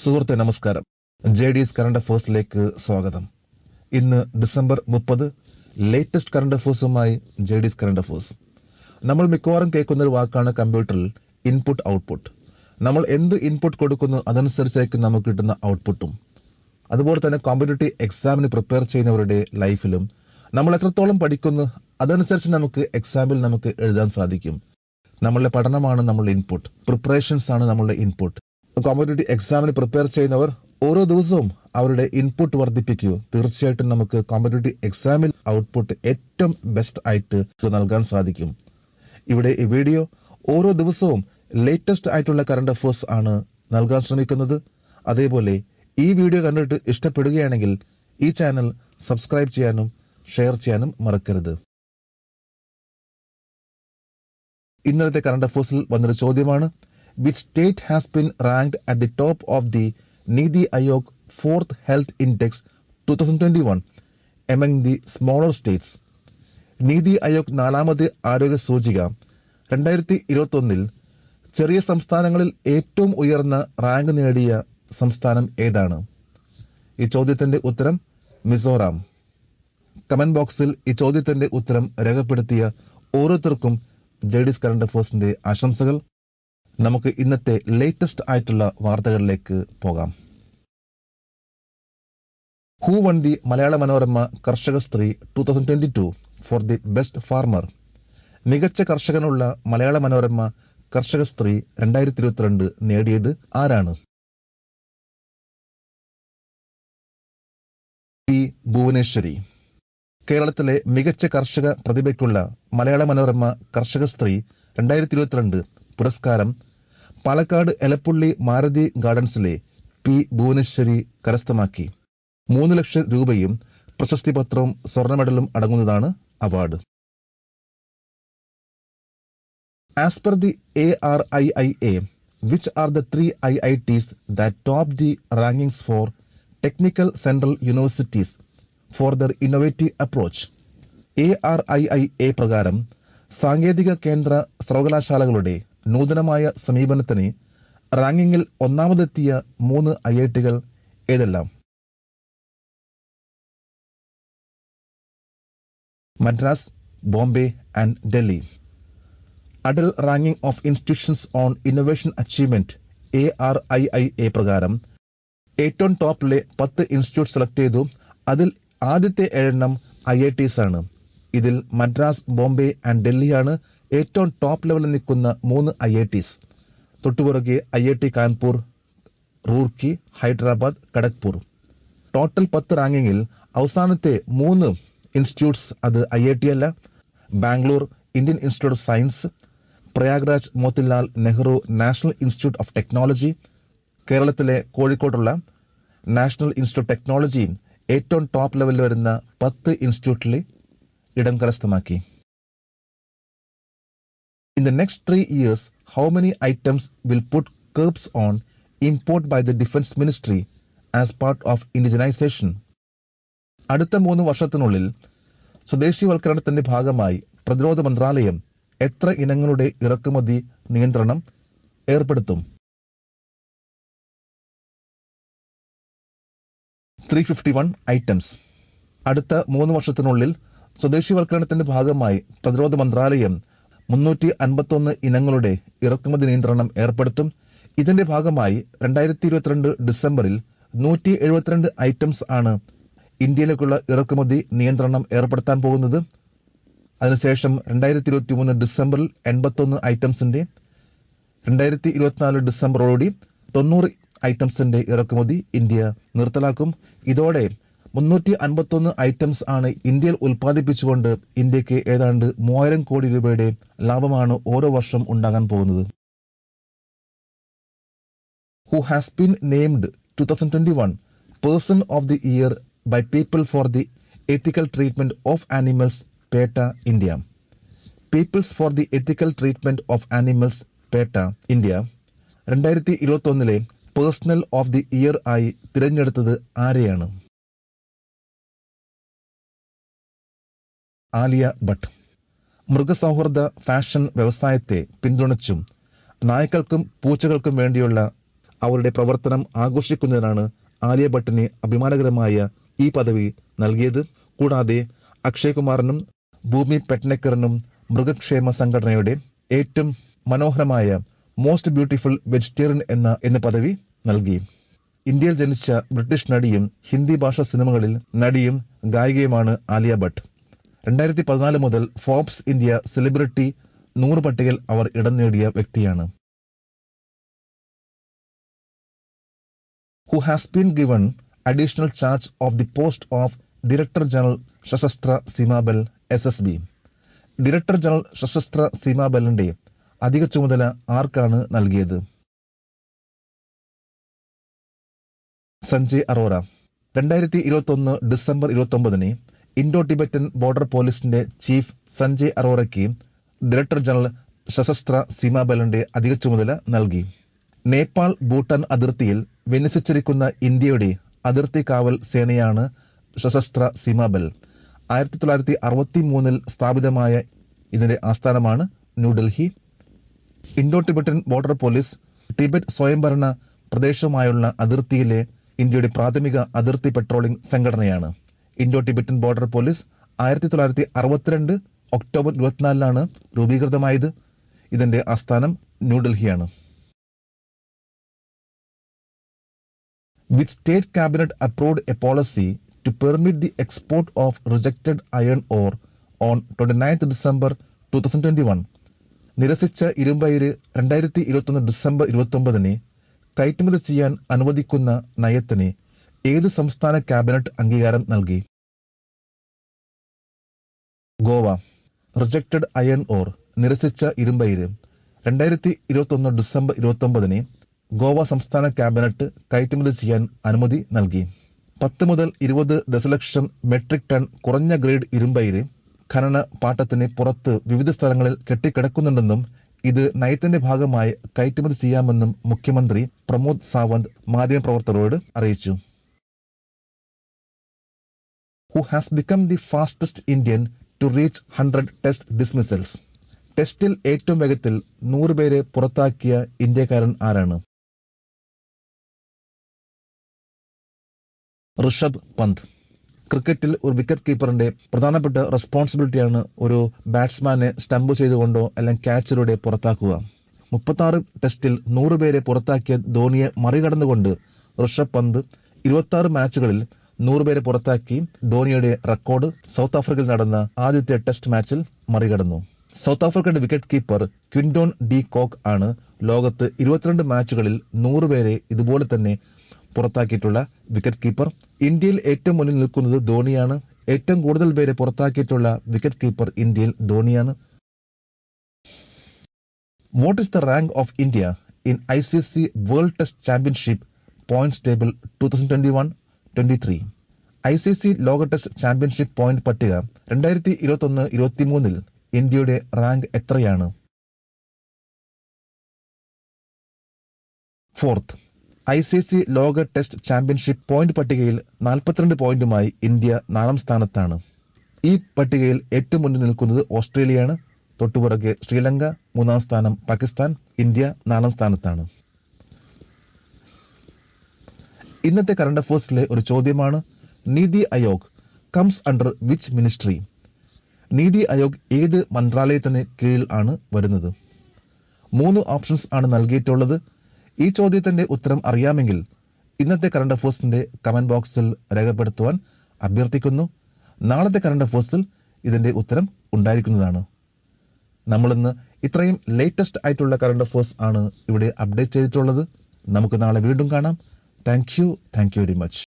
സുഹൃത്തെ നമസ്കാരം. JD's current അഫേഴ്സിലേക്ക് സ്വാഗതം. ഇന്ന് ഡിസംബർ 30, ലേറ്റസ്റ്റ് കറണ്ട് അഫേഴ്സുമായി JD's കറണ്ട് അഫേഴ്സ്. നമ്മൾ മിക്കവാറും കേൾക്കുന്ന ഒരു വാക്കാണ് കമ്പ്യൂട്ടറിൽ ഇൻപുട്ട് ഔട്ട്പുട്ട്. നമ്മൾ എന്ത് ഇൻപുട്ട് കൊടുക്കുന്നു അതനുസരിച്ചായിരിക്കും നമുക്ക് കിട്ടുന്ന ഔട്ട്പുട്ടും. അതുപോലെ തന്നെ കോമ്പറ്റേറ്റീവ് എക്സാമിന് പ്രിപ്പയർ ചെയ്യുന്നവരുടെ ലൈഫിലും നമ്മൾ എത്രത്തോളം പഠിക്കുന്നു അതനുസരിച്ച് നമുക്ക് എക്സാമിൽ നമുക്ക് എഴുതാൻ സാധിക്കും. നമ്മളുടെ പഠനമാണ് നമ്മളുടെ ഇൻപുട്ട്, പ്രിപ്പറേഷൻസ് ആണ് നമ്മളുടെ ഇൻപുട്ട്. കോമ്പറ്റേറ്റീവ് എക്സാമിന് പ്രിപ്പയർ ചെയ്യുന്നവർ ഓരോ ദിവസവും അവരുടെ ഇൻപുട്ട് വർദ്ധിപ്പിക്കൂ. തീർച്ചയായിട്ടും നമുക്ക് കോമ്പറ്റേറ്റീവ് എക്സാമിൽ ഔട്ട്പുട്ട് ഏറ്റവും ബെസ്റ്റ് ആയിട്ട് നൽകാൻ സാധിക്കും. ഇവിടെ ഈ വീഡിയോ ഓരോ ദിവസവും ലേറ്റസ്റ്റ് ആയിട്ടുള്ള കറണ്ട് അഫേഴ്സ് ആണ് നൽകാൻ ശ്രമിക്കുന്നത്. അതേപോലെ ഈ വീഡിയോ കണ്ടിട്ട് ഇഷ്ടപ്പെടുകയാണെങ്കിൽ ഈ ചാനൽ സബ്സ്ക്രൈബ് ചെയ്യാനും ഷെയർ ചെയ്യാനും മറക്കരുത്. ഇന്നലത്തെ കറണ്ട് അഫേഴ്സിൽ വന്നൊരു ചോദ്യമാണ്: Which state has been ranked at the top of the Niti Aayog 4th Health Index 2021 among the smaller states? NITI Aayog 4ാമത് ആരോഗ്യ സൂചിക 2021 ചെറിയ സംസ്ഥാനങ്ങളിൽ ഏറ്റവും ഉയർന്ന റാങ്ക് നേടിയ സംസ്ഥാനം ഏതാണ്? ഈ ചോദ്യത്തിന്റെ ഉത്തരം മിസോറാം. കമന്റ് ബോക്സിൽ ഈ ചോദ്യത്തിന്റെ ഉത്തരം രേഖപ്പെടുത്തിയ ഓരോരുത്തർക്കും JD's കറണ്ട് അഫേഴ്സിന്റെ ആശംസകൾ. നമുക്ക് ഇന്നത്തെ ലേറ്റസ്റ്റ് ആയിട്ടുള്ള വാർത്തകളിലേക്ക് പോകാം. Who one the Malayala Manorama കർഷക സ്ത്രീ 2022 ഫോർ ദി ബെസ്റ്റ് ഫാർമർ? മികച്ച കർഷകനുള്ള മലയാള മനോരമ കർഷക സ്ത്രീ 2022 നേടിയത് ആരാണ്? പി. ഭുവനേശ്വരി. കേരളത്തിലെ മികച്ച കർഷക പ്രതിഭയ്ക്കുള്ള മലയാള മനോരമ കർഷക സ്ത്രീ 2022 പുരസ്കാരം പാലക്കാട് എലപ്പുള്ളി മാരുതി ഗാർഡൻസിലെ പി. ഭുവനേശ്വരി കരസ്ഥമാക്കി. 3 ലക്ഷം രൂപയും പ്രശസ്തി പത്രവും സ്വർണ്ണ മെഡലും അടങ്ങുന്നതാണ് award. As per the ARIIA, which are the 3 IITs that top the rankings for technical central universities for their innovative approach? ARIIA പ്രകാരം സാങ്കേതിക കേന്ദ്ര സർവകലാശാലകളുടെ നൂതനമായ സമീപനത്തിന് റാങ്കിങ്ങിൽ ഒന്നാമതെത്തിയ 3 IITകൾ ഏതെല്ലാം? Madras, Bombay and Delhi. Atal ranking of institutions on innovation achievement ARIIA പ്രകാരം ഏറ്റവും ടോപ്പിലെ 10 ഇൻസ്റ്റിറ്റ്യൂട്ട് സെലക്ട് ചെയ്തു. അതിൽ ആദ്യത്തെ 7 IITs ആണ്. ഇതിൽ മദ്രാസ്, ബോംബെ ആൻഡ് ഡൽഹിയാണ് ഏറ്റവും ടോപ്പ് ലെവലിൽ നിൽക്കുന്ന 3 IITs. തൊട്ടുപുറകെ IIT കാൺപൂർ, റൂർക്കി, ഹൈദരാബാദ്, ഖടഗ്പൂർ. ടോട്ടൽ 10 റാങ്കിങ്ങിൽ അവസാനത്തെ 3 ഇൻസ്റ്റിറ്റ്യൂട്ട്സ് അത് IIT അല്ല. Bangalore Indian institute of science, Prayagraj Motilal Nehru national institute of technology, കേരളത്തിലെ കോഴിക്കോട്ടുള്ള നാഷണൽ ഇൻസ്റ്റിറ്റ്യൂട്ട് ടെക്നോളജി ഏറ്റവും ടോപ്പ് ലെവലിൽ വരുന്ന 10 ഇൻസ്റ്റിറ്റ്യൂട്ടിൽ ഇടം കരസ്ഥമാക്കി. In the next 3 years, how many items will put curbs on import by the Defence Ministry as part of indigenization? അടുത്ത 3 വർഷത്തിനുള്ളിൽ സ്വദേശിവൽക്കരണത്തിന്റെ ഭാഗമായി പ്രതിരോധ മന്ത്രാലയം എത്ര ഇനങ്ങളുടെ ഇറക്കുമതി നിയന്ത്രണം ഏർപ്പെടുത്തും? 351 items. അടുത്ത 3 വർഷത്തിനുള്ളിൽ സ്വദേശിവൽക്കരണത്തിന്റെ ഭാഗമായി പ്രതിരോധ മന്ത്രാലയം 351 ഇനങ്ങളുടെ ഇറക്കുമതി നിയന്ത്രണം ഏർപ്പെടുത്തും. ഇതിന്റെ ഭാഗമായി 2022 ഡിസംബറിൽ 172 ഐറ്റംസ് ആണ് ഇന്ത്യയിലേക്കുള്ള ഇറക്കുമതി നിയന്ത്രണം ഏർപ്പെടുത്താൻ പോകുന്നത്. അതിനുശേഷം 2023 ഡിസംബറിൽ 81 ഐറ്റംസിന്റെ, 2024 ഡിസംബറോടുകൂടി 90 ഐറ്റംസിന്റെ ഇറക്കുമതി ഇന്ത്യ നിർത്തലാക്കും. ഇതോടെ 351 ഐറ്റംസ് ആണ് ഇന്ത്യയിൽ ഉൽപ്പാദിപ്പിച്ചുകൊണ്ട് ഇന്ത്യക്ക് ഏതാണ്ട് 3000 കോടി രൂപയുടെ ലാഭമാണ് ഓരോ വർഷം ഉണ്ടാകാൻ പോകുന്നത്. Who has been named 2021 Person of the Year by People for the Ethical Treatment of Animals, PETA, India? Peoples for the Ethical Treatment of Animals, PETA, India 2021 personal of the year ആയി തിരഞ്ഞെടുത്തത് ആരെയാണ്? Alia Bhat. മൃഗസൗഹൃദ fashion വ്യവസായത്തെ പിന്തുണച്ചും നായ്ക്കൾക്കും പൂച്ചകൾക്കും വേണ്ടിയുള്ള അവരുടെ പ്രവർത്തനം ആഘോഷിക്കുന്നതിനാണ് ആലിയ ഭട്ടിന് അഭിമാനകരമായ ഈ പദവി നൽകിയത്. കൂടാതെ അക്ഷയ് കുമാറിനും ഭൂമി പെട്നക്കറിനും മൃഗക്ഷേമ സംഘടനയുടെ ഏറ്റവും മനോഹരമായ മോസ്റ്റ് ബ്യൂട്ടിഫുൾ വെജിറ്റേറിയൻ എന്ന പദവി നൽകി. ഇന്ത്യയിൽ ജനിച്ച ബ്രിട്ടീഷ് നടിയും ഹിന്ദി ഭാഷാ സിനിമകളിൽ നടിയും ഗായികയുമാണ് ആലിയ ഭട്ട്. 2014 മുതൽ ഫോബ്സ് ഇന്ത്യ സെലിബ്രിറ്റി 100 പട്ടികയിൽ അവർ ഇടം നേടിയ വ്യക്തിയാണ്. Who has been given additional charge of the post of Director General Sashastra Seema Bal SSB. Director general സശസ്ത്ര സീമാ ബലിന്റെ അധിക ചുമതല ആർക്കാണ് നൽകിയത്? Sanjay Arora. 2021 December 29 Indo Tibetan border പോലീസിന്റെ ചീഫ് സഞ്ജയ് അറോറയ്ക്ക് ഡയറക്ടർ ജനറൽ സശസ്ത്ര സീമാ ബലിന്റെ അധിക ചുമതല നൽകി. നേപ്പാൾ ഭൂട്ടാൻ അതിർത്തിയിൽ വിന്യസിച്ചിരിക്കുന്ന ഇന്ത്യയുടെ അതിർത്തി കാവൽ സേനയാണ് സശസ്ത്ര സീമാ ബൽ. 1963 സ്ഥാപിതമായ ഇതിന്റെ ആസ്ഥാനമാണ് New Delhi. Indo Tibetan border police Tibet സ്വയംഭരണ പ്രദേശവുമായുള്ള അതിർത്തിയിലെ ഇന്ത്യയുടെ പ്രാഥമിക അതിർത്തി പെട്രോളിംഗ് സംഘടനയാണ്. Indo Tibetan border police 1962 October 24 രൂപീകൃതമായത്. ഇതിന്റെ ആസ്ഥാനം ന്യൂഡൽഹിയാണ്. Which state cabinet approved a policy to permit the export of rejected iron ore on 29 December 2021? നിരസിച്ച ഇരുമ്പയിര് 2021 ഡിസംബർ 29 കയറ്റുമതി ചെയ്യാൻ അനുവദിക്കുന്ന നയത്തിന് ഏത് സംസ്ഥാന ക്യാബിനറ്റ് അംഗീകാരം നൽകി? ഗോവ. റിജക്റ്റഡ് അയൺ ഓർ നിരസിച്ച ഇരുമ്പയിര് 2021 ഡിസംബർ 29 ഗോവ സംസ്ഥാന ക്യാബിനറ്റ് കയറ്റുമതി ചെയ്യാൻ അനുമതി നൽകി. 10 മുതൽ 20 ദശലക്ഷം മെട്രിക് ടൺ കുറഞ്ഞ ഗ്രേഡ് ഇരുമ്പയിര് ഖനന പാട്ടത്തിന് പുറത്ത് വിവിധ സ്ഥലങ്ങളിൽ കെട്ടിക്കിടക്കുന്നുണ്ടെന്നും ഇത് നയത്തിന്റെ ഭാഗമായി കയറ്റുമതി ചെയ്യാമെന്നും മുഖ്യമന്ത്രി പ്രമോദ് സാവന്ത് മാധ്യമപ്രവർത്തകരോട് അറിയിച്ചു. Who has become the fastest Indian to reach 100 test dismissals? ടെസ്റ്റിൽ ഏറ്റവും വേഗത്തിൽ 100 പേരെ പുറത്താക്കിയ ഇന്ത്യക്കാരൻ ആരാണ്? ഋഷഭ് പന്ത്. ക്രിക്കറ്റിൽ ഒരു വിക്കറ്റ് കീപ്പറിന്റെ പ്രധാനപ്പെട്ട റെസ്പോൺസിബിലിറ്റിയാണ് ഒരു ബാറ്റ്സ്മാനെ സ്റ്റംപ് ചെയ്തുകൊണ്ടോ അല്ലെങ്കിൽ ക്യാച്ചിലൂടെ പുറത്താക്കുക. 36 ടെസ്റ്റിൽ 100 പേരെ പുറത്താക്കിയ ധോണിയെ മറികടന്നുകൊണ്ട് ഋഷഭ് പന്ത് 26 മാച്ചുകളിൽ 100 പേരെ പുറത്താക്കി ധോണിയുടെ റെക്കോർഡ് സൗത്ത് ആഫ്രിക്കയിൽ നടന്ന ആദ്യത്തെ ടെസ്റ്റ് മാച്ചിൽ മറികടന്നു. സൗത്ത് ആഫ്രിക്കയുടെ വിക്കറ്റ് കീപ്പർ ക്വിന്റോൺ ഡി കോക്ക് ആണ് ലോകത്ത് 22 മാച്ചുകളിൽ 100 പേരെ ഇതുപോലെ തന്നെ പുറത്താക്കിയിട്ടുള്ള വിക്കറ്റ് കീപ്പർ. ഇന്ത്യയിൽ ഏറ്റവും മുന്നിൽ നിൽക്കുന്നത് ധോണിയാണ്. ഏറ്റവും കൂടുതൽ പേരെ പുറത്താക്കിയിട്ടുള്ള വിക്കറ്റ് കീപ്പർ ഇന്ത്യയിൽ ധോണിയാണ്. What is the rank of India in ICC world test championship points table 2021-23? ICC ലോക ടെസ്റ്റ് ചാമ്പ്യൻഷിപ്പ് പോയിന്റ് പട്ടിക 2021-23 ഇന്ത്യയുടെ റാങ്ക് എത്രയാണ്? 4th. ICC ലോക ടെസ്റ്റ് ചാമ്പ്യൻഷിപ്പ് പോയിന്റ് പട്ടികയിൽ 42 പോയിന്റുമായി ഇന്ത്യ 4ാം സ്ഥാനത്താണ്. ഈ പട്ടികയിൽ ഏറ്റവും മുന്നിൽ നിൽക്കുന്നത് ഓസ്ട്രേലിയയാണ്. തൊട്ടുപിറകെ ശ്രീലങ്ക, 3ാം സ്ഥാനം പാകിസ്ഥാൻ, ഇന്ത്യ 4ാം സ്ഥാനത്താണ്. ഇന്നത്തെ കറണ്ട് അഫയേഴ്സിലെ ഒരു ചോദ്യമാണ്, NITI Aayog comes under which ministry? NITI Aayog ഏത് മന്ത്രാലയത്തിന് കീഴിൽ ആണ് വരുന്നത്? 3 ഓപ്ഷൻസ് ആണ് നൽകിയിട്ടുള്ളത്. ഈ ചോദ്യത്തിന്റെ ഉത്തരം അറിയാമെങ്കിൽ ഇന്നത്തെ കറണ്ട് അഫയേഴ്സിന്റെ കമന്റ് ബോക്സിൽ രേഖപ്പെടുത്തുവാൻ അഭ്യർത്ഥിക്കുന്നു. നാളത്തെ കറണ്ട് അഫയേഴ്സിൽ ഇതിന്റെ ഉത്തരം ഉണ്ടായിരിക്കുന്നതാണ്. നമ്മളിന്ന് ഇത്രയും ലേറ്റസ്റ്റ് ആയിട്ടുള്ള കറണ്ട് അഫയേഴ്സ് ആണ് ഇവിടെ അപ്ഡേറ്റ് ചെയ്തിട്ടുള്ളത്. നമുക്ക് നാളെ വീണ്ടും കാണാം. Thank you very much.